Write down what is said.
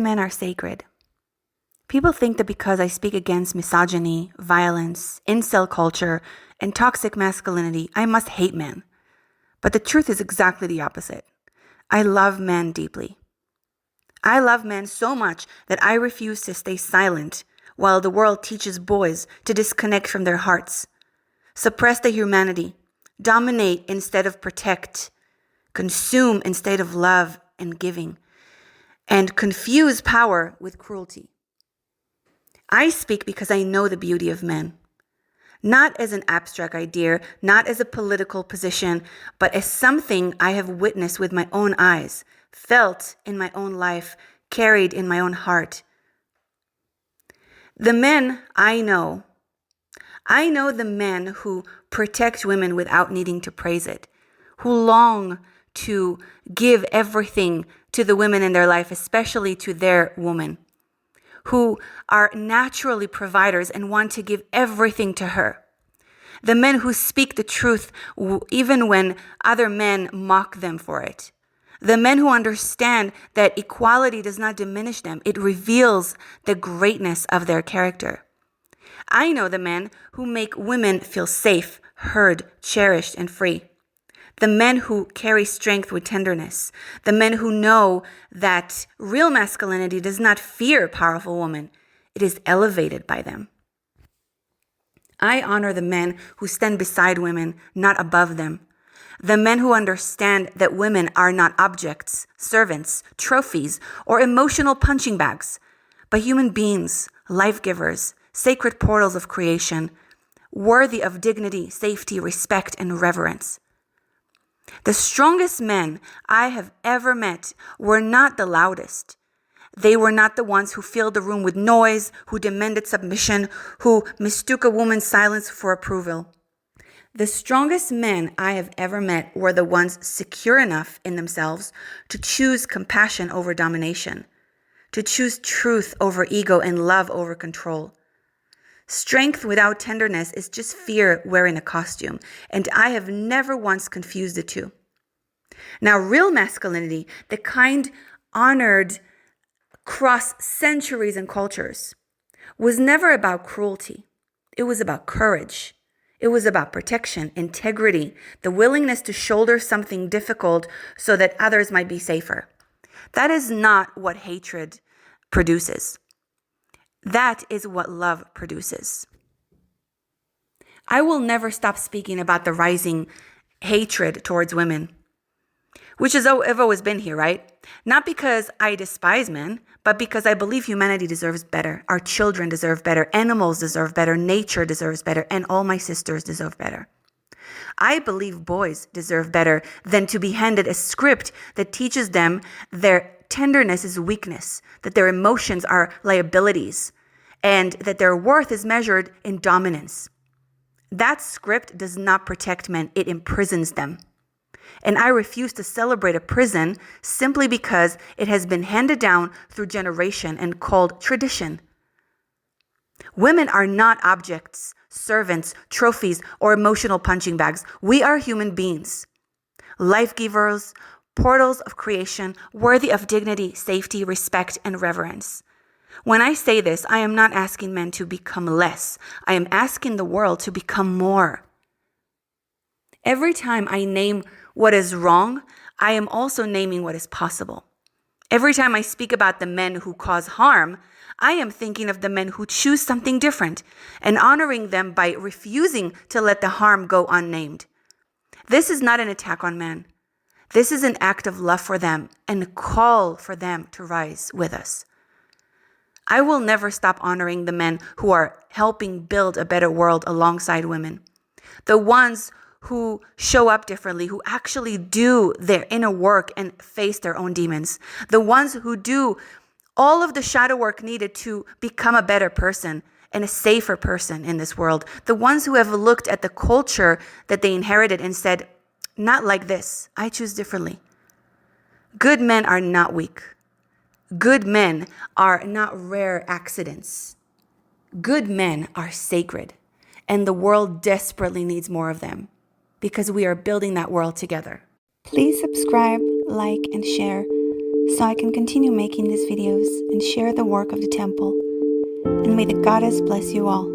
men are sacred. People think that because I speak against misogyny, violence, incel culture, and toxic masculinity, I must hate men. But the truth is exactly the opposite. I love men deeply. I love men so much that I refuse to stay silent while the world teaches boys to disconnect from their hearts, suppress their humanity, dominate instead of protect, consume instead of love and giving, and confuse power with cruelty. I speak because I know the beauty of men, not as an abstract idea, not as a political position, but as something I have witnessed with my own eyes, felt in my own life, carried in my own heart. The men I know the men who protect women without needing to praise it, who long to give everything to the women in their life, especially to their woman, who are naturally providers and want to give everything to her. The men who speak the truth even when other men mock them for it. The men who understand that equality does not diminish them, it reveals the greatness of their character. I know the men who make women feel safe, heard, cherished, and free. The men who carry strength with tenderness. The men who know that real masculinity does not fear powerful women. It is elevated by them. I honor the men who stand beside women, not above them. The men who understand that women are not objects, servants, trophies, or emotional punching bags, but human beings, life givers, sacred portals of creation, worthy of dignity, safety, respect, and reverence. The strongest men I have ever met were not the loudest. They were not the ones who filled the room with noise, who demanded submission, who mistook a woman's silence for approval. The strongest men I have ever met were the ones secure enough in themselves to choose compassion over domination, to choose truth over ego and love over control. Strength without tenderness is just fear wearing a costume, and I have never once confused the two. Now, real masculinity, the kind honored across centuries and cultures, was never about cruelty. It was about courage. It was about protection, integrity, the willingness to shoulder something difficult so that others might be safer. That is not what hatred produces. That is what love produces. I will never stop speaking about the rising hatred towards women, which has always been here, right? Not because I despise men, but because I believe humanity deserves better. Our children deserve better. Animals deserve better. Nature deserves better. And all my sisters deserve better. I believe boys deserve better than to be handed a script that teaches them their tenderness is weakness, that their emotions are liabilities, and that their worth is measured in dominance. That script does not protect men, it imprisons them. And I refuse to celebrate a prison simply because it has been handed down through generation and called tradition. Women are not objects, servants, trophies, or emotional punching bags. We are human beings, life givers, portals of creation, worthy of dignity, safety, respect, and reverence. When I say this, I am not asking men to become less. I am asking the world to become more. Every time I name what is wrong, I am also naming what is possible. Every time I speak about the men who cause harm, I am thinking of the men who choose something different and honoring them by refusing to let the harm go unnamed. This is not an attack on men. This is an act of love for them and a call for them to rise with us. I will never stop honoring the men who are helping build a better world alongside women. The ones who show up differently, who actually do their inner work and face their own demons. The ones who do all of the shadow work needed to become a better person and a safer person in this world. The ones who have looked at the culture that they inherited and said, not like this, I choose differently. Good men are not weak. Good men are not rare accidents. Good men are sacred, and the world desperately needs more of them because we are building that world together. Please subscribe, like, and share so so I can continue making these videos and share the work of the temple. And may the goddess bless you all.